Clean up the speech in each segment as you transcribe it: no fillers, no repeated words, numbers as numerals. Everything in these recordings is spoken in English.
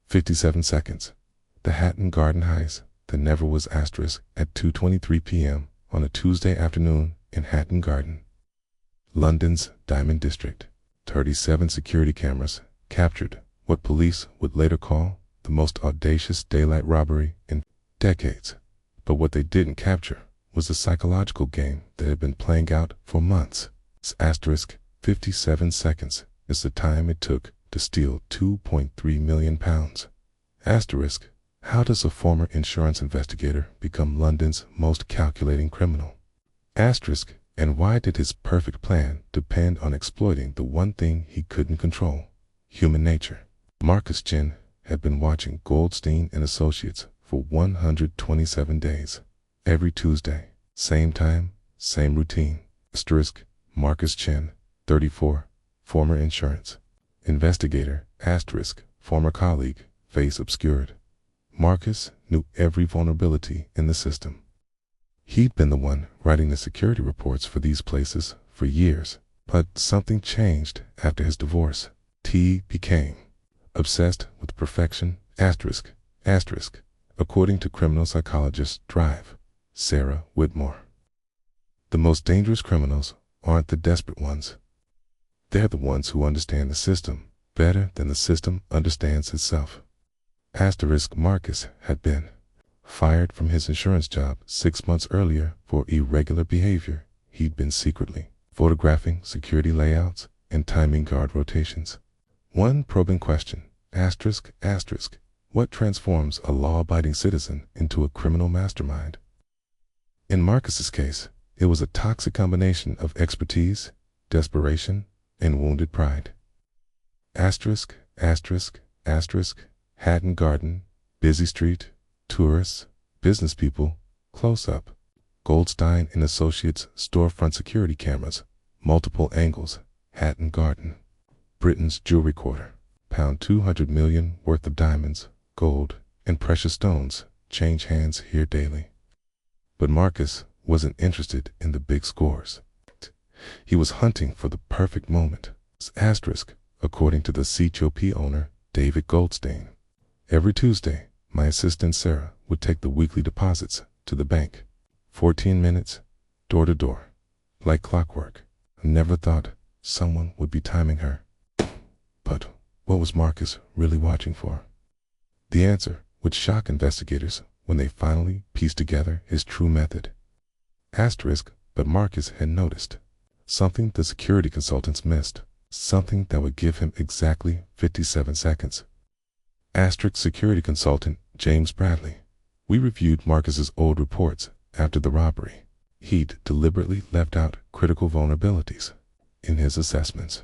57 seconds. The Hatton Garden Heist that never was asterisk at 2:23 p.m. on a Tuesday afternoon in Hatton Garden, London's Diamond District. 37 security cameras captured what police would later call the most audacious daylight robbery in decades. But what they didn't capture was the psychological game that had been playing out for months. Asterisk 57 seconds is the time it took to steal £2.3 million. Asterisk, how does a former insurance investigator become London's most calculating criminal? Asterisk, and why did his perfect plan depend on exploiting the one thing he couldn't control? Human nature. Marcus Chin had been watching Goldstein and Associates for 127 days. Every Tuesday, same time, same routine. Asterisk, Marcus Chin, 34, former insurance investigator. Asterisk, former colleague, face obscured. Marcus knew every vulnerability in the system. He'd been the one writing the security reports for these places for years, but something changed after his divorce. T became obsessed with perfection. Asterisk, asterisk, according to criminal psychologist Drive, Sarah Whitmore. The most dangerous criminals aren't the desperate ones. They're the ones who understand the system better than the system understands itself. Asterisk, Marcus had been fired from his insurance job 6 months earlier for irregular behavior. He'd been secretly photographing security layouts and timing guard rotations. One probing question, asterisk, asterisk, what transforms a law-abiding citizen into a criminal mastermind? In Marcus's case, it was a toxic combination of expertise, desperation, and wounded pride. Asterisk, asterisk, asterisk, Hatton Garden, busy street, tourists, business people, close-up, Goldstein and Associates storefront security cameras, multiple angles, Hatton Garden. Britain's jewelry quarter, £200 million worth of diamonds, gold, and precious stones change hands here daily. But Marcus wasn't interested in the big scores. He was hunting for the perfect moment. Asterisk, according to the CHOP owner, David Goldstein. Every Tuesday, my assistant Sarah would take the weekly deposits to the bank. 14 minutes, door to door, like clockwork. I never thought someone would be timing her. But what was Marcus really watching for? The answer would shock investigators when they finally pieced together his true method. Asterisk, but Marcus had noticed something the security consultants missed, something that would give him exactly 57 seconds. Asterisk, security consultant James Bradley. We reviewed Marcus's old reports after the robbery. He'd deliberately left out critical vulnerabilities in his assessments.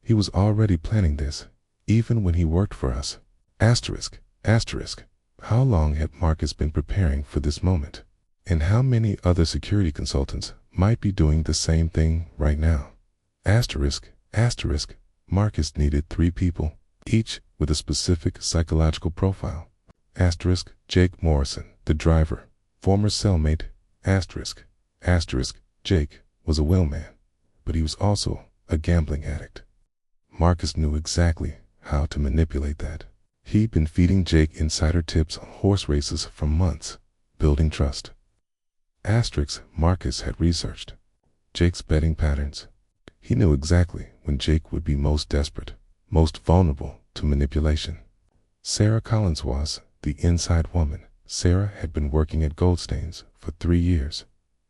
He was already planning this, even when he worked for us. Asterisk, asterisk, how long had Marcus been preparing for this moment? And how many other security consultants might be doing the same thing right now? Asterisk, asterisk, Marcus needed 3 people, each with a specific psychological profile. Asterisk, Jake Morrison, the driver, former cellmate. Asterisk, asterisk, Jake was a well man, but he was also a gambling addict. Marcus knew exactly how to manipulate that. He'd been feeding Jake insider tips on horse races for months, building trust. Asterisk, Marcus had researched Jake's betting patterns. He knew exactly when Jake would be most desperate, most vulnerable to manipulation. Sarah Collins was the inside woman. Sarah had been working at Goldstein's for 3 years.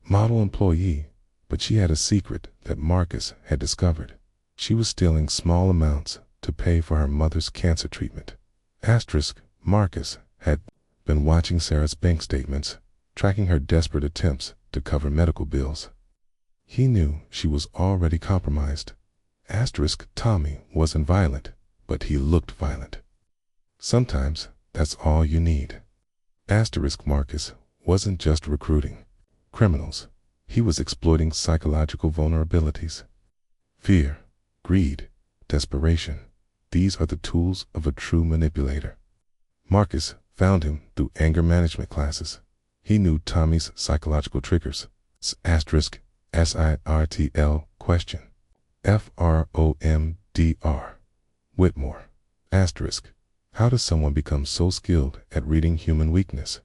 Model employee, but she had a secret that Marcus had discovered. She was stealing small amounts to pay for her mother's cancer treatment. Asterisk, Marcus had been watching Sarah's bank statements, tracking her desperate attempts to cover medical bills. He knew she was already compromised. Asterisk, Tommy wasn't violent, but he looked violent. Sometimes that's all you need. Asterisk, Marcus wasn't just recruiting criminals. He was exploiting psychological vulnerabilities. Fear, greed, desperation. These are the tools of a true manipulator. Marcus found him through anger management classes. He knew Tommy's psychological triggers. Asterisk, SIRTL, question. FROMDR. Whitmore. Asterisk, How does someone become so skilled at reading human weakness?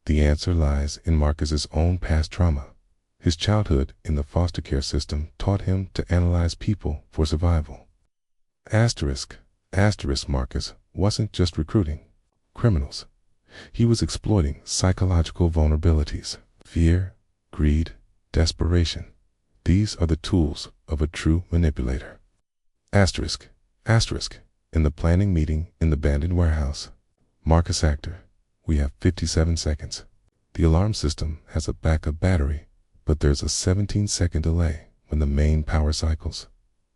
The answer lies in Marcus's own past trauma. His childhood in the foster care system taught him to analyze people for survival. Asterisk Marcus wasn't just recruiting criminals. He was exploiting psychological vulnerabilities, fear, greed, desperation. These are the tools of a true manipulator. Asterisk. In the planning meeting in the abandoned warehouse. Marcus actor. We have 57 seconds. The alarm system has a backup battery, but there's a 17-second delay when the main power cycles.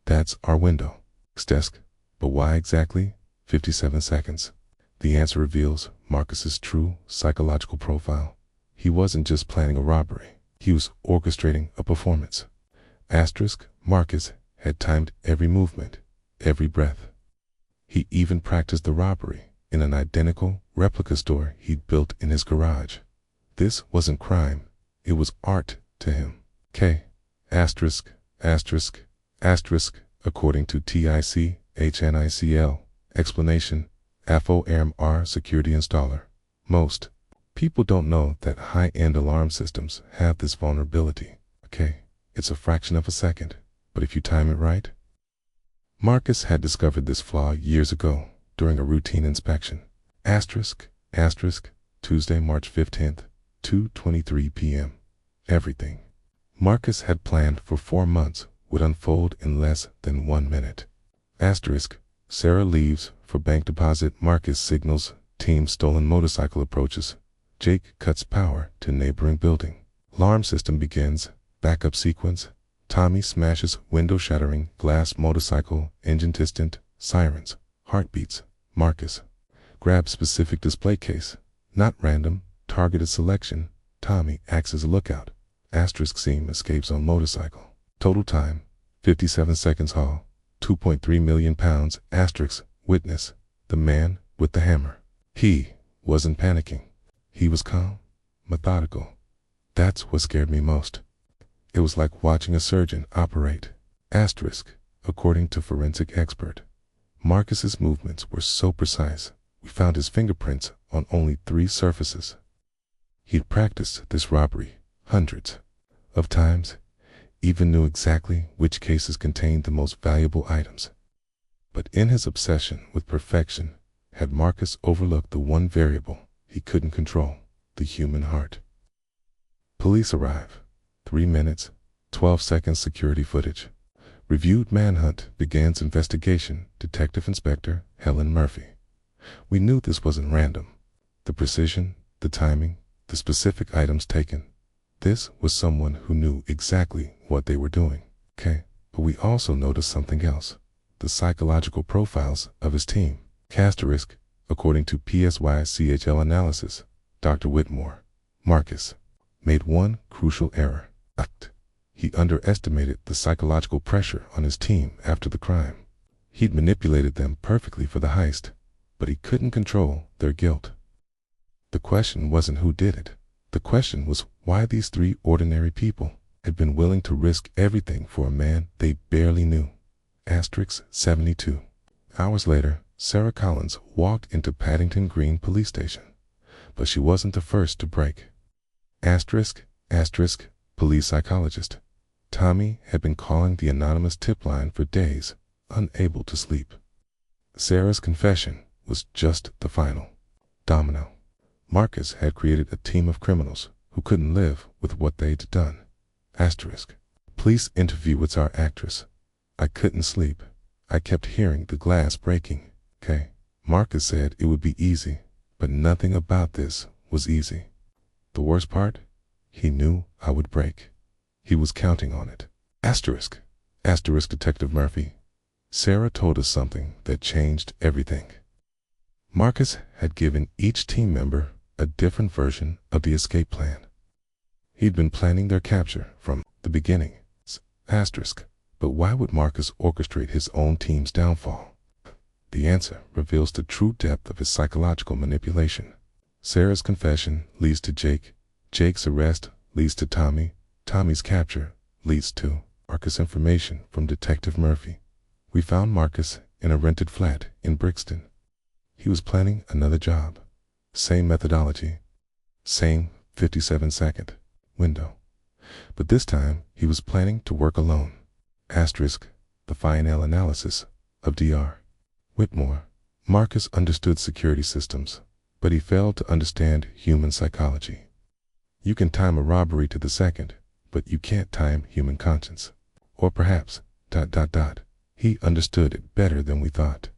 That's our window. Desk. But why exactly 57 seconds? The answer reveals Marcus's true psychological profile. He wasn't just planning a robbery. He was orchestrating a performance. Asterisk. Marcus had timed every movement, every breath. He even practiced the robbery in an identical replica store he'd built in his garage. This wasn't crime. It was art to him. Asterisk. According to TICHNICL. Explanation. AFOARMR security installer. Most people don't know that high-end alarm systems have this vulnerability. It's a fraction of a second, but if you time it right. Marcus had discovered this flaw years ago during a routine inspection. Asterisk. Tuesday, March 15th, 2:23 p.m. Everything Marcus had planned for 4 months would unfold in less than 1 minute. Asterisk. Sarah leaves for bank deposit. Marcus signals team stolen motorcycle approaches. Jake cuts power to neighboring building. Alarm system begins. Backup sequence. Tommy smashes window shattering glass motorcycle engine distant. Sirens. Heartbeats. Marcus grabs specific display case. Not random. Targeted selection. Tommy acts as a lookout. Asterisk scene escapes on motorcycle. Total time 57 seconds. Haul 2.3 million pounds. Asterisk. Witness. The man with the hammer. He wasn't panicking. He was calm, methodical. That's what scared me most. It was like watching a surgeon operate. Asterisk. According to forensic expert, Marcus's movements were so precise, we found his fingerprints on only 3 surfaces. He'd practiced this robbery hundreds of times, even knew exactly which cases contained the most valuable items. But in his obsession with perfection, had Marcus overlooked the one variable he couldn't control, the human heart. Police arrive. 3 minutes, 12 seconds security footage. Reviewed manhunt begins investigation. Detective Inspector Helen Murphy. We knew this wasn't random. The precision, the timing, the specific items taken. This was someone who knew exactly what they were doing. But we also noticed something else. The psychological profiles of his team. Asterisk. According to PSYCHL analysis, Dr. Whitmore, Marcus made one crucial error. He underestimated the psychological pressure on his team after the crime. He'd manipulated them perfectly for the heist, but he couldn't control their guilt. The question wasn't who did it. The question was why these 3 ordinary people had been willing to risk everything for a man they barely knew. Asterisk 72. Hours later, Sarah Collins walked into Paddington Green Police Station, but she wasn't the first to break. Asterisk. Police psychologist. Tommy had been calling the anonymous tip line for days, unable to sleep. Sarah's confession was just the final domino. Marcus had created a team of criminals who couldn't live with what they'd done. Asterisk. Police interview with our actress. I couldn't sleep. I kept hearing the glass breaking. Marcus said it would be easy, but nothing about this was easy. The worst part? He knew I would break. He was counting on it. Asterisk. Detective Murphy. Sarah told us something that changed everything. Marcus had given each team member a different version of the escape plan. He'd been planning their capture from the beginning. Asterisk. But why would Marcus orchestrate his own team's downfall? The answer reveals the true depth of his psychological manipulation. Sarah's confession leads to Jake. Jake's arrest leads to Tommy. Tommy's capture leads to Marcus. Information from Detective Murphy. We found Marcus in a rented flat in Brixton. He was planning another job. Same methodology. Same 57-second window. But this time, he was planning to work alone. Asterisk, the final analysis of Dr. Whitmore. Marcus understood security systems, but he failed to understand human psychology. You can time a robbery to the second, but you can't time human conscience. Or perhaps, ... he understood it better than we thought.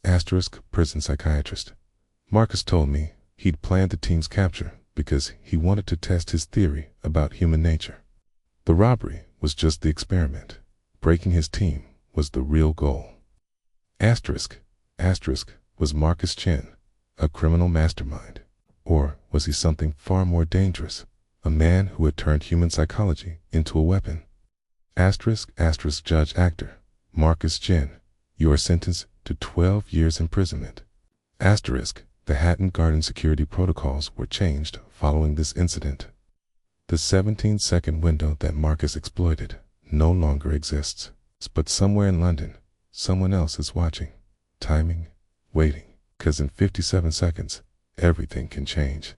Asterisk, prison psychiatrist. Marcus told me he'd planned the team's capture because he wanted to test his theory about human nature. The robbery was just the experiment. Breaking his team was the real goal. Asterisk, was Marcus Chen a criminal mastermind? Or was he something far more dangerous, a man who had turned human psychology into a weapon? Asterisk, judge actor, Marcus Chen, you are sentenced to 12 years imprisonment. Asterisk, the Hatton Garden security protocols were changed following this incident. The 17-second window that Marcus exploited no longer exists. But somewhere in London, someone else is watching, timing, waiting, 'cause in 57 seconds, everything can change.